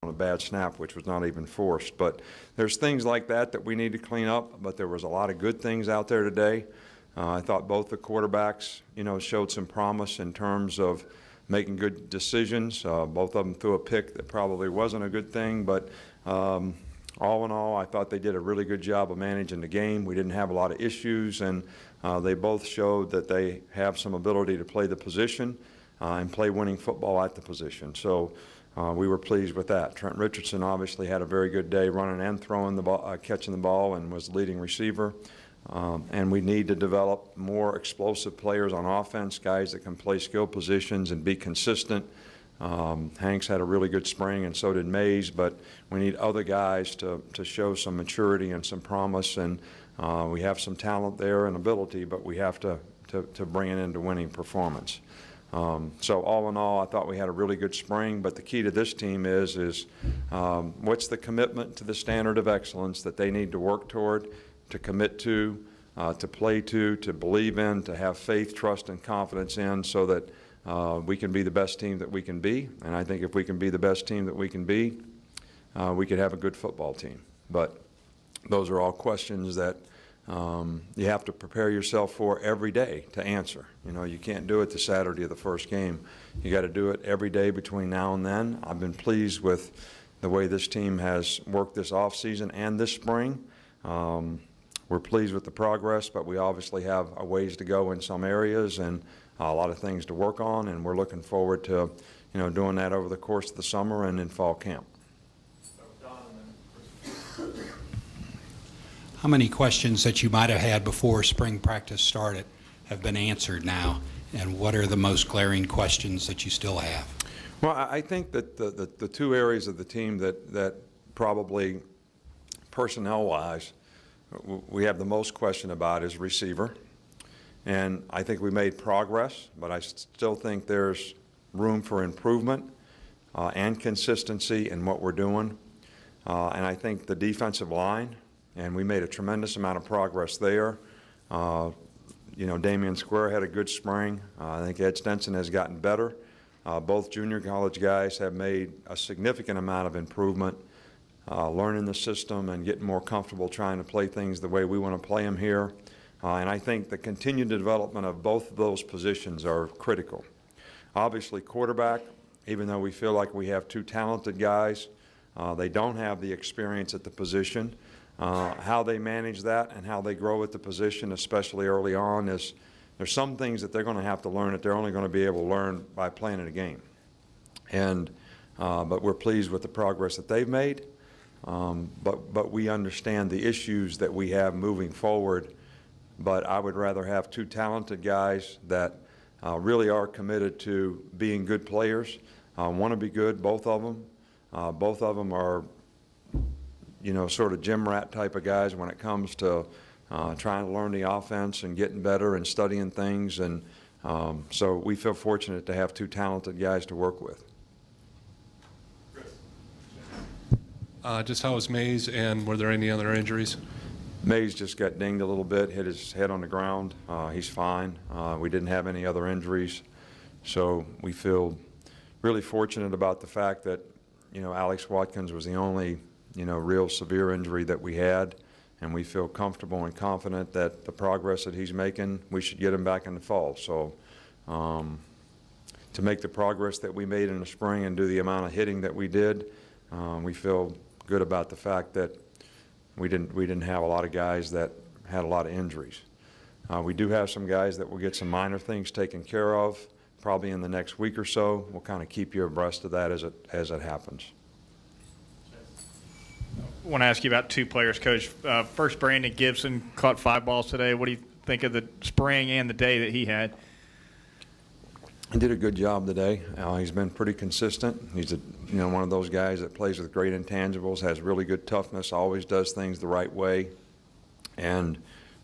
on a bad snap, which was not even forced. But there's things like that that we need to clean up, but there was a lot of good things out there today. I thought both the quarterbacks, showed some promise in terms of making good decisions. Both of them threw a pick that probably wasn't a good thing, but all in all, I thought they did a really good job of managing the game. We didn't have a lot of issues, and they both showed that they have some ability to play the position and play winning football at the position. So we were pleased with that. Trent Richardson obviously had a very good day running and throwing the ball, catching the ball, and was the leading receiver. And we need to develop more explosive players on offense, guys that can play skill positions and be consistent. Hanks had a really good spring, and so did Mays, but we need other guys to show some maturity and some promise, and we have some talent there and ability, but we have to bring it into winning performance. So all in all, I thought we had a really good spring, but the key to this team is what's the commitment to the standard of excellence that they need to work toward, to commit to play to believe in, to have faith, trust, and confidence in, so that we can be the best team that we can be. And I think if we can be the best team that we can be, we could have a good football team. But those are all questions that you have to prepare yourself for every day to answer. You can't do it the Saturday of the first game. You got to do it every day between now and then. I've been pleased with the way this team has worked this offseason and this spring. We're pleased with the progress, but we obviously have a ways to go in some areas and a lot of things to work on, and we're looking forward to doing that over the course of the summer and in fall camp. How many questions that you might have had before spring practice started have been answered now, and what are the most glaring questions that you still have? Well, I think that the two areas of the team that probably personnel-wise we have the most question about is receiver. And I think we made progress, but I still think there's room for improvement and consistency in what we're doing. And I think the defensive line, and we made a tremendous amount of progress there. Damian Square had a good spring. I think Ed Stenson has gotten better. Both junior college guys have made a significant amount of improvement, learning the system and getting more comfortable trying to play things the way we want to play them here. And I think the continued development of both of those positions are critical. Obviously, quarterback, even though we feel like we have two talented guys, they don't have the experience at the position. How they manage that and how they grow at the position, especially early on, is there's some things that they're going to have to learn that they're only going to be able to learn by playing in a game. And but we're pleased with the progress that they've made. But we understand the issues that we have moving forward. But I would rather have two talented guys that really are committed to being good players, want to be good, both of them. Both of them are, sort of gym rat type of guys when it comes to trying to learn the offense and getting better and studying things. And so we feel fortunate to have two talented guys to work with. Just how was Mays, and were there any other injuries? Mays just got dinged a little bit, hit his head on the ground. He's fine. We didn't have any other injuries. So we feel really fortunate about the fact that, Alex Watkins was the only, real severe injury that we had. And we feel comfortable and confident that the progress that he's making, we should get him back in the fall. So to make the progress that we made in the spring and do the amount of hitting that we did, we feel good about the fact that we didn't have a lot of guys that had a lot of injuries. We do have some guys that will get some minor things taken care of probably in the next week or so. We'll kind of keep you abreast of that as it happens. I want to ask you about two players, Coach. First, Brandon Gibson caught 5 balls today. What do you think of the spring and the day that he had? He did a good job today. He's been pretty consistent. He's one of those guys that plays with great intangibles, has really good toughness, always does things the right way, and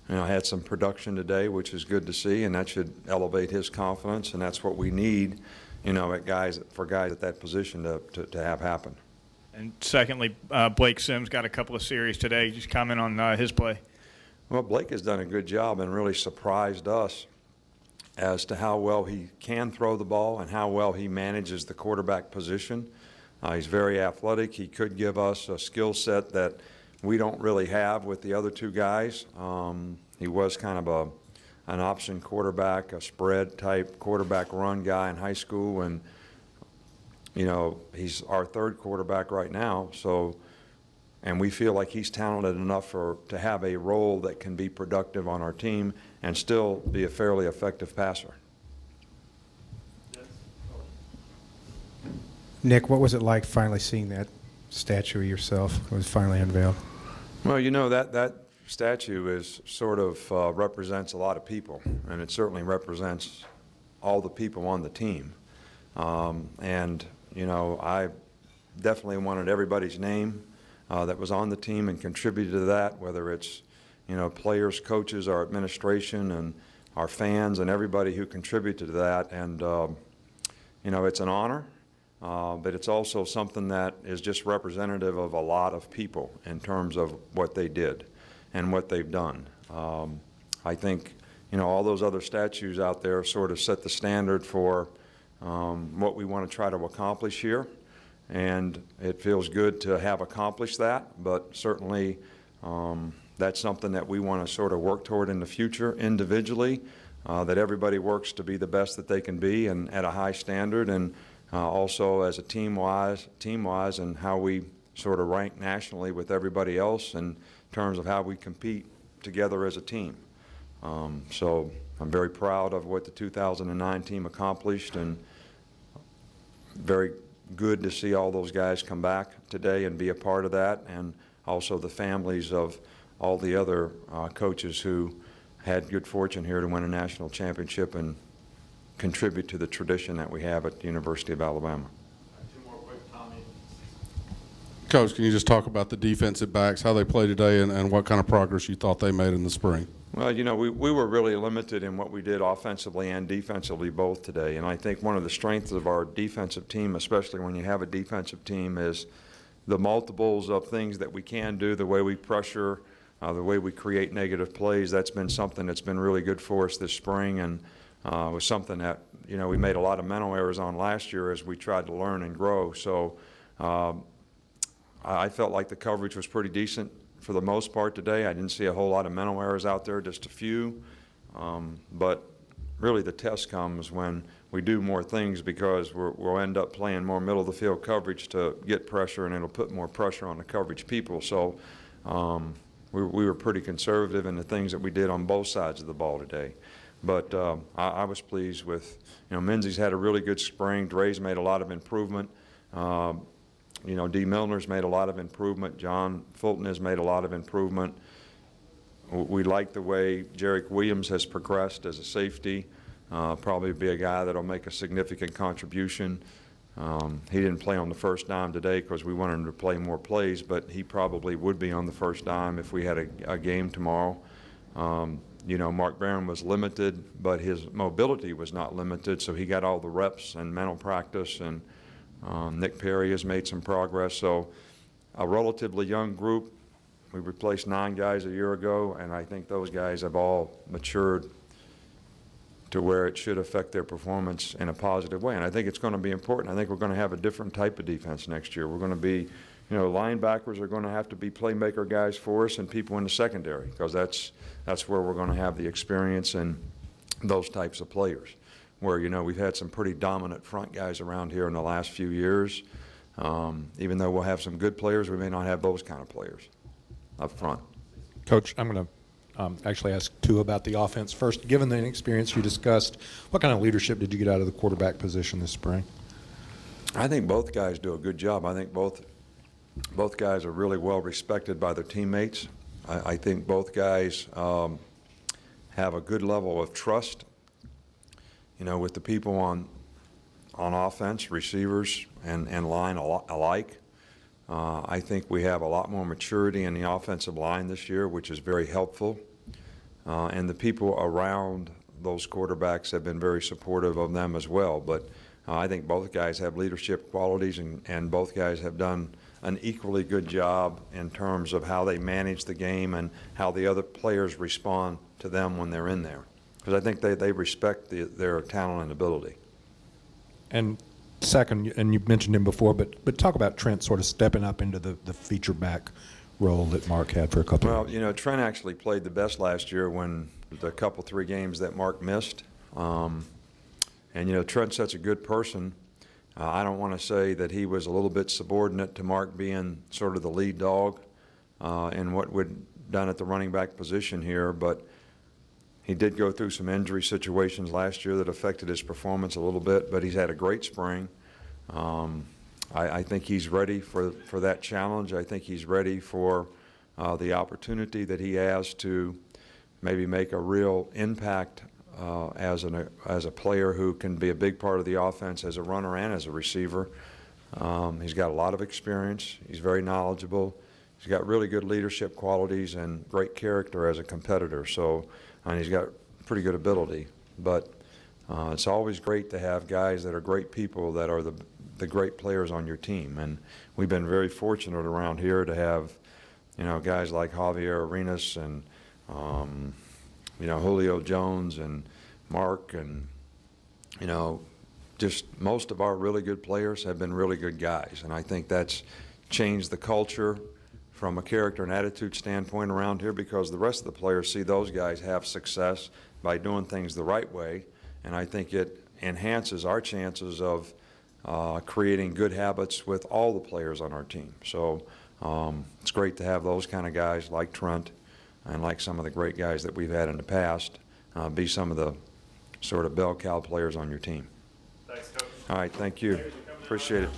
had some production today, which is good to see, and that should elevate his confidence, and that's what we need, for guys at that position to have happen. And secondly, Blake Sims got a couple of series today. Just comment on his play. Well, Blake has done a good job and really surprised us as to how well he can throw the ball and how well he manages the quarterback position. He's very athletic. He could give us a skill set that we don't really have with the other two guys. He was kind of an option quarterback, a spread type quarterback run guy in high school, and you know, he's our third quarterback right now. So, and we feel like he's talented enough to have a role that can be productive on our team and still be a fairly effective passer. Nick, what was it like finally seeing that statue of yourself? It was finally unveiled. Well, you know, that statue is sort of represents a lot of people, and it certainly represents all the people on the team. And, you know, I definitely wanted everybody's name that was on the team and contributed to that, whether it's, you know, players, coaches, our administration, and our fans, and everybody who contributed to that. And, you know, it's an honor. But it's also something that is just representative of a lot of people in terms of what they did and what they've done. I think, you know, all those other statues out there sort of set the standard for what we want to try to accomplish here. And it feels good to have accomplished that, but certainly that's something that we want to sort of work toward in the future individually, that everybody works to be the best that they can be and at a high standard, and also as a team-wise, and how we sort of rank nationally with everybody else in terms of how we compete together as a team. So I'm very proud of what the 2009 team accomplished, and very good to see all those guys come back today and be a part of that, and also the families of all the other coaches who had good fortune here to win a national championship and contribute to the tradition that we have at the University of Alabama. Two more quick, Tommy. Coach, can you just talk about the defensive backs, how they played today, and what kind of progress you thought they made in the spring? Well, you know, we were really limited in what we did offensively and defensively both today. And I think one of the strengths of our defensive team, especially when you have a defensive team, is the multiples of things that we can do, the way we pressure, the way we create negative plays. That's been something that's been really good for us this spring, and was something that, you know, we made a lot of mental errors on last year as we tried to learn and grow. So I felt like the coverage was pretty decent for the most part today. I didn't see a whole lot of mental errors out there, just a few. But really the test comes when we do more things, because we'll end up playing more middle of the field coverage to get pressure, and it'll put more pressure on the coverage people. So we were pretty conservative in the things that we did on both sides of the ball today. But I was pleased with, you know, Menzies had a really good spring. Dre's made a lot of improvement. You know, D. Milner's made a lot of improvement. John Fulton has made a lot of improvement. We like the way Jarek Williams has progressed as a safety. Probably be a guy that'll make a significant contribution. He didn't play on the first dime today because we wanted him to play more plays, but he probably would be on the first dime if we had a game tomorrow. You know, Mark Barron was limited, but his mobility was not limited, so he got all the reps and mental practice, and Nick Perry has made some progress. So a relatively young group. We replaced 9 guys a year ago, and I think those guys have all matured to where it should affect their performance in a positive way. And I think it's going to be important. I think we're going to have a different type of defense next year. We're going to be, you know, linebackers are going to have to be playmaker guys for us, and people in the secondary, because that's where we're going to have the experience and those types of players. Where, you know, we've had some pretty dominant front guys around here in the last few years. Even though we'll have some good players, we may not have those kind of players up front. Coach, I'm going to actually ask two about the offense. First, given the inexperience you discussed, what kind of leadership did you get out of the quarterback position this spring? I think both guys do a good job. I think both guys are really well respected by their teammates. I think both guys have a good level of trust, you know, with the people on offense, receivers and line alike. I think we have a lot more maturity in the offensive line this year, which is very helpful. And the people around those quarterbacks have been very supportive of them as well. But I think both guys have leadership qualities, and both guys have done an equally good job in terms of how they manage the game and how the other players respond to them when they're in there. Because I think they respect their talent and ability. And second, and you've mentioned him before, but talk about Trent sort of stepping up into the feature back role that Mark had for a couple of Well, years. you know, Trent actually played the best last year when the couple, 3 games that Mark missed. And, you know, Trent's such a good person. I don't want to say that he was a little bit subordinate to Mark being sort of the lead dog in what we'd done at the running back position here, but he did go through some injury situations last year that affected his performance a little bit, but he's had a great spring. I think he's ready for that challenge. I think he's ready for the opportunity that he has to maybe make a real impact as a player who can be a big part of the offense as a runner and as a receiver. He's got a lot of experience. He's very knowledgeable. He's got really good leadership qualities and great character as a competitor. So, and he's got pretty good ability. But it's always great to have guys that are great people that are the great players on your team. And we've been very fortunate around here to have, you know, guys like Javier Arenas and you know, Julio Jones and Mark, and, you know, just most of our really good players have been really good guys. And I think that's changed the culture from a character and attitude standpoint around here, because the rest of the players see those guys have success by doing things the right way. And I think it enhances our chances of creating good habits with all the players on our team. So it's great to have those kind of guys like Trent and like some of the great guys that we've had in the past be some of the sort of bell cow players on your team. Thanks, Coach. All right, thank you. Appreciate it.